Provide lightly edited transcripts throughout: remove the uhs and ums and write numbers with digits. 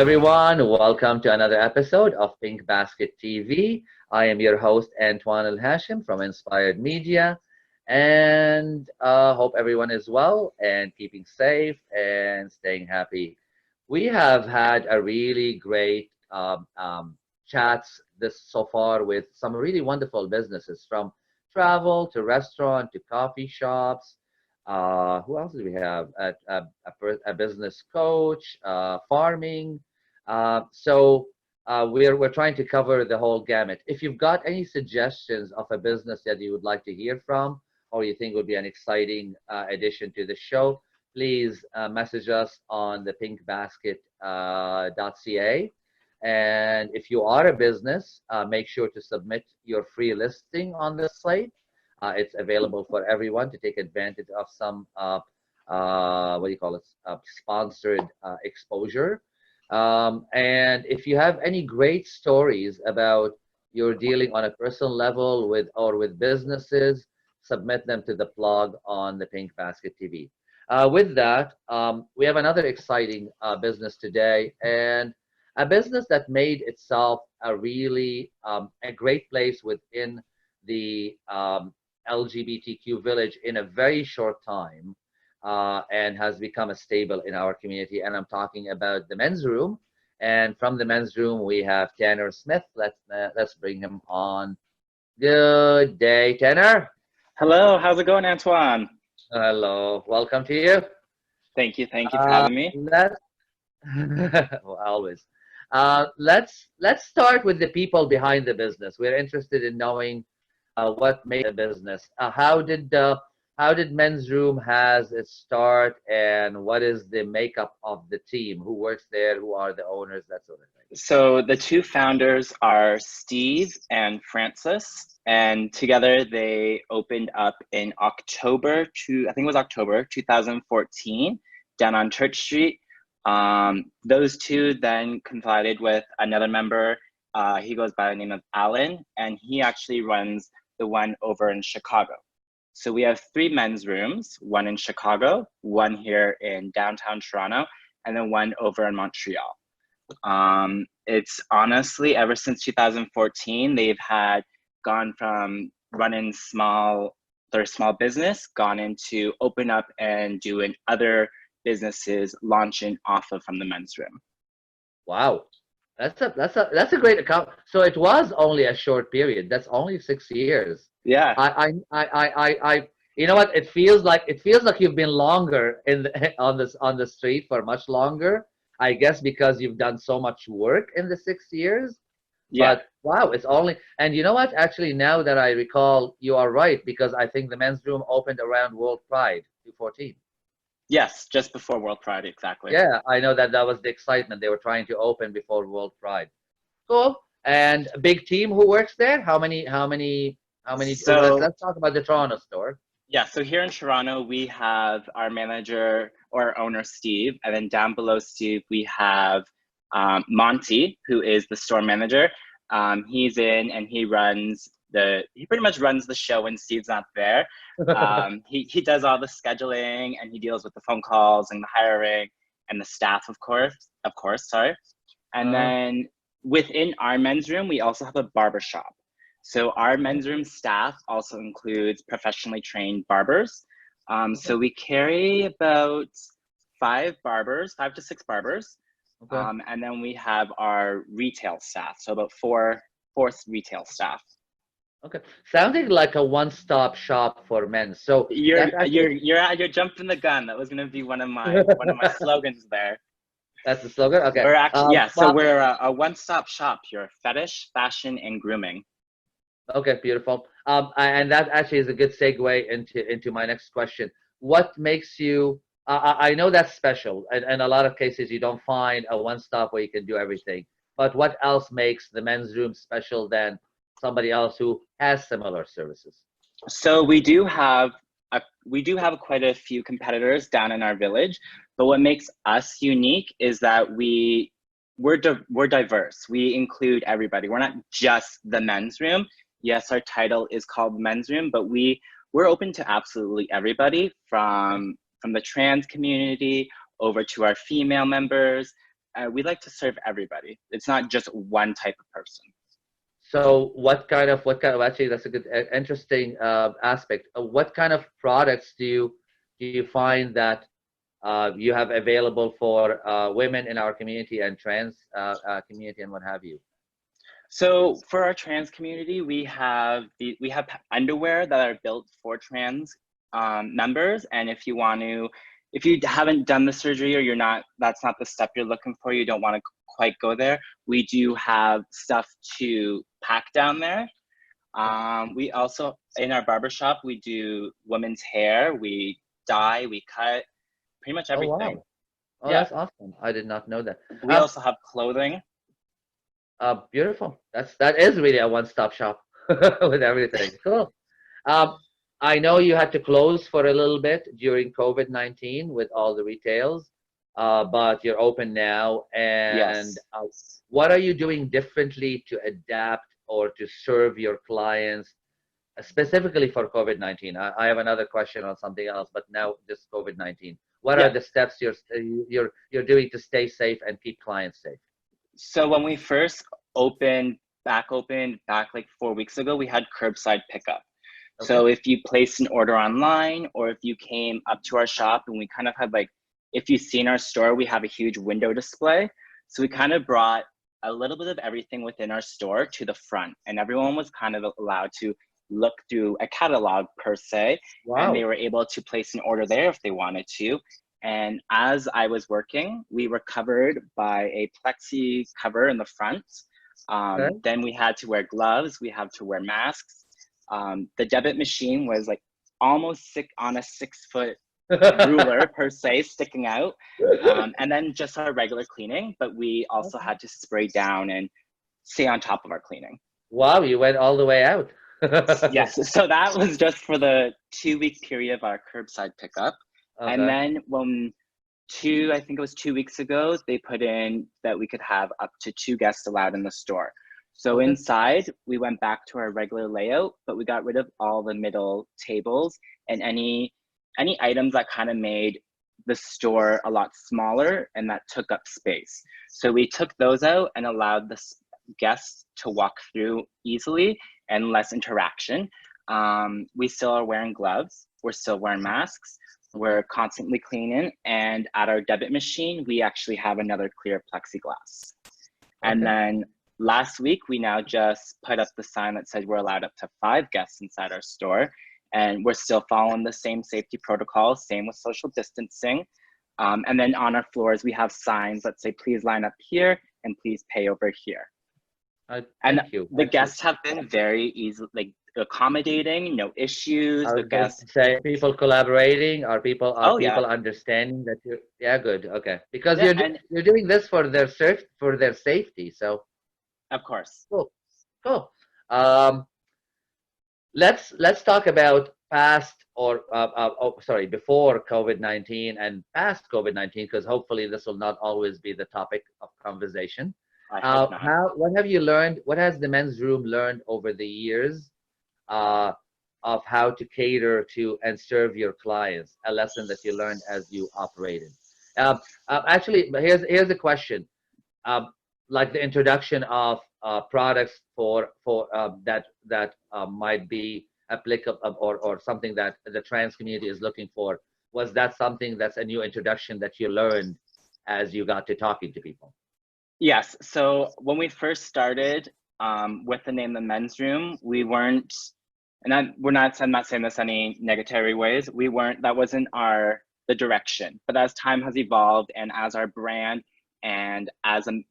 everyone. Welcome to another episode of Pink Basket TV. I am your host, Antoine Elhashem from Inspired Media, and hope everyone is well and keeping safe and staying happy. We have had a really great chats this so far with some really wonderful businesses from travel to restaurant to coffee shops. Who else do we have? A business coach, farming. We're trying to cover the whole gamut. If you've got any suggestions of a business that you would like to hear from, or you think would be an exciting addition to the show, please message us on the pinkbasket.ca. And if you are a business, make sure to submit your free listing on the site. It's available for everyone to take advantage of some, what do you call it, sponsored exposure. And if you have any great stories about you're dealing on a personal level with businesses, submit them to the blog on the Pink Basket TV. With that, we have another exciting business today, and a business that made itself a great place within the LGBTQ village in a very short time, and has become a staple in our community. And I'm talking about the men's room. And from the men's room, we have Tannar Smith. Let's bring him on. Good day, Tannar. Hello, how's it going, Antoine? Hello, welcome to you. Thank you for having me. Well, always. Let's start with the people behind the business. We're interested in knowing what made the business. How did Men's Room has its start, and what is the makeup of the team? Who works there? Who are the owners? That sort of thing. So the two founders are Steve and Francis, and together they opened up in October 2014, down on Church Street. Those two then confided with another member. He goes by the name of Alan, and he actually runs the one over in Chicago. So we have three men's rooms, one in Chicago, one here in downtown Toronto, and then one over in Montreal. It's honestly, ever since 2014, they've gone from running their small business, gone into open up and doing other businesses launching off of from the men's room. Wow. That's a great account. So it was only a short period. That's only 6 years. Yeah. I you know what? It feels like you've been longer on the street for much longer. I guess because you've done so much work in the 6 years. Yeah. But wow, it's only, and you know what? Actually, now that I recall, you are right, because I think the men's room opened around World Pride 2014. Yes, just before World Pride, exactly. Yeah, I know that was the excitement. They were trying to open before World Pride. Cool. And a big team who works there? How many? So let's talk about the Toronto store. yeah, so here in Toronto, we have our manager or owner, Steve, and then down below Steve, we have Monty, who is the store manager. He's in and he pretty much runs the show when Steve's not there. He does all the scheduling, and he deals with the phone calls and the hiring and the staff, of course, sorry. And then within our men's room, we also have a barber shop. So our men's room staff also includes professionally trained barbers. So we carry about 5 to 6 barbers. Okay. And then we have our retail staff, so about four retail staff. Okay, sounding like a one-stop shop for men. So You're jumping the gun. That was going to be one of my slogans there. That's the slogan. Okay. We're actually So we're a one-stop shop here: fetish, fashion, and grooming. Okay, beautiful. And that actually is a good segue into my next question. What makes you? I know that's special, and a lot of cases you don't find a one-stop where you can do everything. But what else makes the men's room special than somebody else who has similar services? So we do have quite a few competitors down in our village, but what makes us unique is that we're diverse. We include everybody. We're not just the men's room. Yes, our title is called men's room, but we're open to absolutely everybody, from the trans community over to our female members, we like to serve everybody. It's not just one type of person. So actually that's a good interesting aspect. What kind of products do you find that you have available for women in our community and trans community and what have you? So for our trans community, we have underwear that are built for trans members. And if you haven't done the surgery, or that's not the step you're looking for, you don't want to quite go there, we do have stuff to pack down there. We also, in our barbershop, we do women's hair, we dye, we cut, pretty much Oh everything. wow. Oh, Yeah. that's awesome. I did not know that. We also have clothing. Beautiful. That is really a one-stop shop with everything. Cool. Um, I know you had to close for a little bit during COVID-19 with all the retails, but you're open now. And Yes. what are you doing differently to adapt or to serve your clients, specifically for COVID-19? I have another question on something else, but now just COVID-19. What are Yeah. the steps you're doing to stay safe and keep clients safe? So when we first opened back like 4 weeks ago, we had curbside pickup. Okay. So if you placed an order online, or if you came up to our shop, and we kind of had like, if you've seen our store, we have a huge window display. So we kind of brought a little bit of everything within our store to the front, and everyone was kind of allowed to look through a catalog per se. Wow. And they were able to place an order there if they wanted to. And as I was working, we were covered by a plexi cover in the front. Okay. Then we had to wear gloves. We had to wear masks. The debit machine was like almost on a 6-foot ruler per se, sticking out. And then just our regular cleaning, but we also had to spray down and stay on top of our cleaning. Wow, you went all the way out. Yes, so that was just for the 2-week period of our curbside pickup. Okay. And then I think it was 2 weeks ago, they put in that we could have up to 2 guests allowed in the store. So Okay. inside, we went back to our regular layout, but we got rid of all the middle tables and any items that kind of made the store a lot smaller and that took up space. So we took those out and allowed the guests to walk through easily and less interaction. We still are wearing gloves. We're still wearing masks. We're constantly cleaning, and at our debit machine, we actually have another clear plexiglass. And Okay. then last week, we now just put up the sign that said we're allowed up to 5 guests inside our store, and we're still following the same safety protocols, same with social distancing. And then on our floors, we have signs that say, please line up here and please pay over here. Thank you. The guests have been very easy, like accommodating, no issues. I The was going guests, to say, people collaborating? Are people oh yeah, understanding that you're? Yeah, good. Okay, because yeah, and you're doing this for their safety. So of course. cool, cool. Um, let's talk about past or before COVID-19 and past COVID-19, because hopefully this will not always be the topic of conversation. I hope not. What have you learned? What has the men's room learned over the years of how to cater to and serve your clients? A lesson that you learned as you operated. Actually, here's a question. Like the introduction of products for that might be applicable or something that the trans community is looking for. Was that something that's a new introduction that you learned as you got to talking to people? Yes. So when we first started with the name The Men's Room, we weren't, and I'm not saying this any negatory ways. That wasn't the direction. But as time has evolved, and as our brand and as a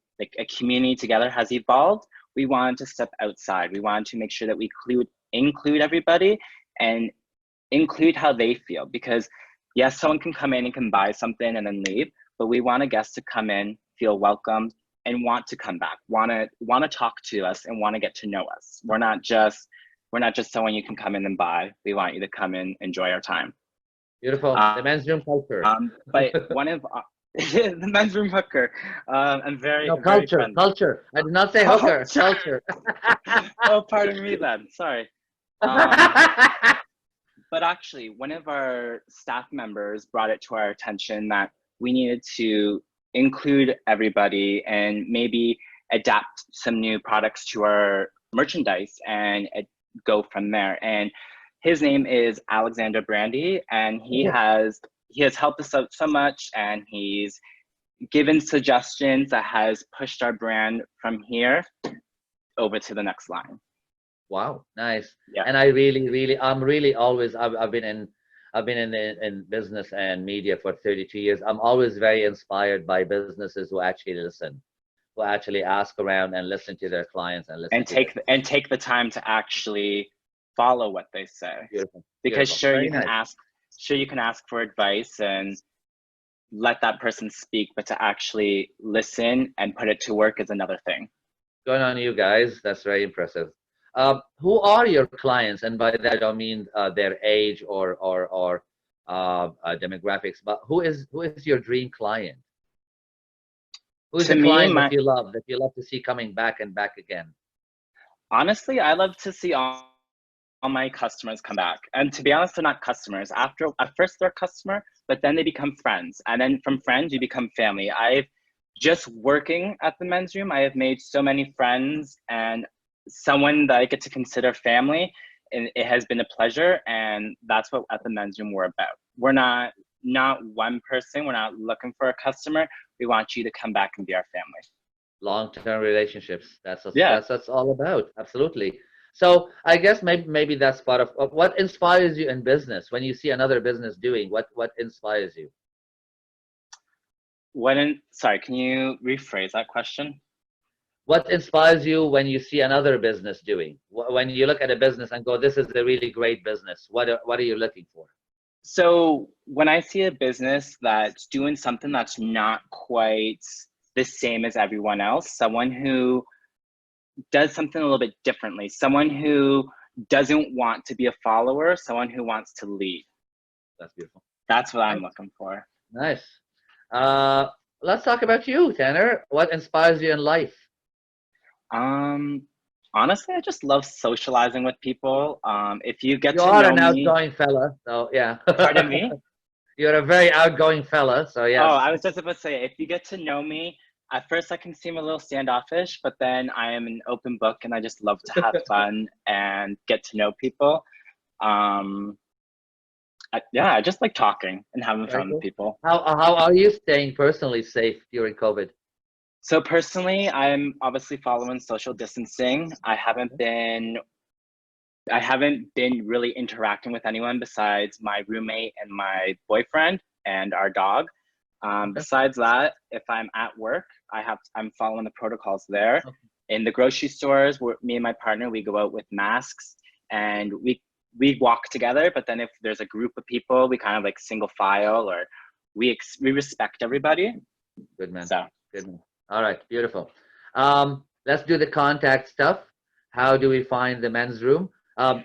community together has evolved, we wanted to step outside. We wanted to make sure that we include everybody and include how they feel. Because yes, someone can come in and can buy something and then leave, but we want a guest to come in, feel welcomed, and want to come back, want to talk to us and want to get to know us. We're not just someone you can come in and buy. We want you to come in, enjoy our time. Beautiful. The men's room culture. But one of the men's room hooker. I'm very No, very culture. friendly. Culture. I did not say hooker. Culture. Oh, pardon me then. Sorry. But actually, one of our staff members brought it to our attention that we needed to include everybody and maybe adapt some new products to our merchandise and go from there. And his name is Alexander Brandy, and he has helped us out so much, and he's given suggestions that has pushed our brand from here over to the next line. Wow, nice. Yeah. And I really, I'm really always, I've been in business and media for 32 years. I'm always very inspired by businesses who actually listen, who actually ask around and listen to their clients and listen and take the time to actually follow what they say. Beautiful. Because Beautiful. sure, Very you can nice. ask for advice and let that person speak, but to actually listen and put it to work is another thing. Good on you guys. That's very impressive. Who are your clients? And by that I don't mean their age or demographics, but who is your dream client? Who is To the me, client that you love to see coming back and back again? honestly, I love to see all my customers come back. And to be honest, they're not customers. At first they're a customer, but then they become friends. And then from friends, you become family. I've just working at the men's room, I have made so many friends and someone that I get to consider family. And it has been a pleasure. And that's what at the men's room we're about. We're not one person. We're not looking for a customer. We want you to come back and be our family. Long-term relationships. That's Yeah. that's all about. Absolutely. So I guess maybe that's part of what inspires you in business. When you see another business doing, what inspires you? Sorry, can you rephrase that question? What inspires you when you see another business doing? When you look at a business and go, this is a really great business. What are you looking for? So when I see a business that's doing something that's not quite the same as everyone else, someone who does something a little bit differently, someone who doesn't want to be a follower, someone who wants to lead. That's beautiful. That's what I'm looking for. Nice. Let's talk about you, Tanner. What inspires you in life? Honestly, I just love socializing with people. If you get You to are know an me, outgoing fella, so yeah. pardon me? You're a very outgoing fella, so yes. Oh, I was just about to say, if you get to know me, at first I can seem a little standoffish, but then I am an open book and I just love to have fun and get to know people. Yeah, I just like talking and having fun with people. How are you staying personally safe during COVID? So personally, I'm obviously following social distancing. I haven't been really interacting with anyone besides my roommate and my boyfriend and our dog. Besides that, if I'm at work, I'm following the protocols there. Okay. In the grocery stores, me and my partner, we go out with masks and we walk together. But then if there's a group of people, we kind of like single file, or we respect everybody. Good man. So Good man. All right, beautiful. Let's do the contact stuff. How do we find the men's room? The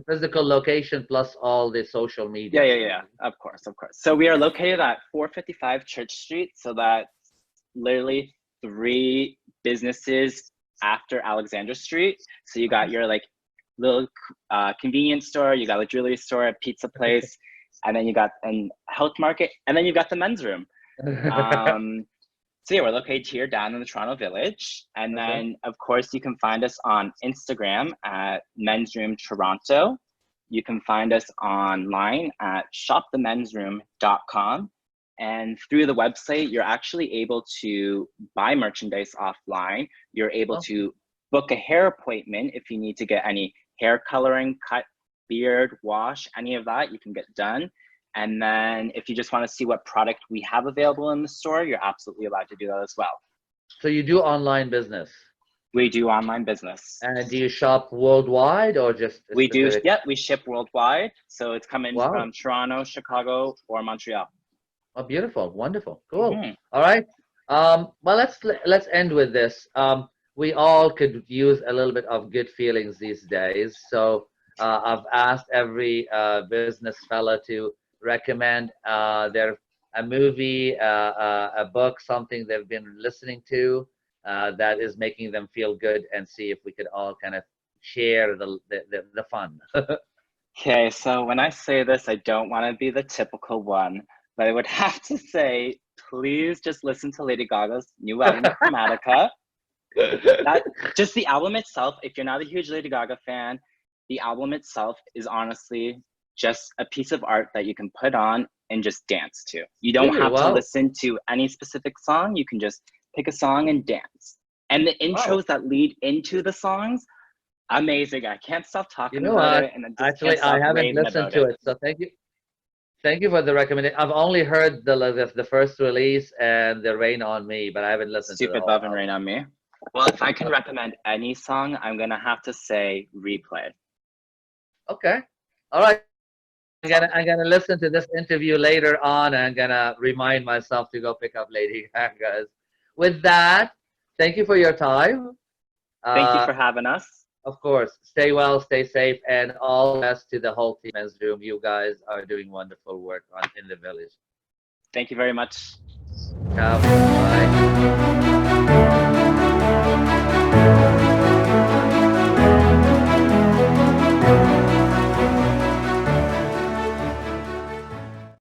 physical location plus all the social media. Yeah. Of course. So we are located at 455 Church Street. So that's literally 3 businesses after Alexander Street. So you got your like little convenience store, you got a jewelry store, a pizza place, and then you got a health market, and then you got the men's room. So yeah, we're located here down in the Toronto Village. And then of course you can find us on Instagram at Men's Room Toronto. You can find us online at shopthemensroom.com. And through the website, you're actually able to buy merchandise offline. You're able to book a hair appointment if you need to get any hair coloring, cut, beard, wash, any of that, you can get done. And then if you just want to see what product we have available in the store, you're absolutely allowed to do that as well. So you do online business? We do online business. And do you shop worldwide or just we do? Yeah, we ship worldwide. So it's coming from Toronto, Chicago, or Montreal. Oh, beautiful. Wonderful. Cool. All right. Well, let's end with this. We all could use a little bit of good feelings these days. So I've asked every business fella to recommend a movie, a book, something they've been listening to that is making them feel good, and see if we could all kind of share the fun. Okay, so when I say this, I don't want to be the typical one, but I would have to say, please just listen to Lady Gaga's new album, Chromatica. Just the album itself, if you're not a huge Lady Gaga fan, the album itself is honestly just a piece of art that you can put on and just dance to. You don't have to listen to any specific song. You can just pick a song and dance. And the intros that lead into the songs, amazing. I can't stop talking about it. And actually, I haven't listened to it. So thank you. Thank you for the recommendation. I've only heard the first release and the Rain on Me, but I haven't listened to the whole Stupid Love and Rain on Me. Well, if I can recommend any song, I'm gonna have to say Replay. Okay. All right. I'm gonna listen to this interview later on, and I'm gonna remind myself to go pick up Lady Gaga. With that, thank you for your time. Thank you for having us. Of course. Stay well, stay safe, and all the best to the whole team Men's Room. You guys are doing wonderful work in the village. Thank you very much. Ciao. Bye.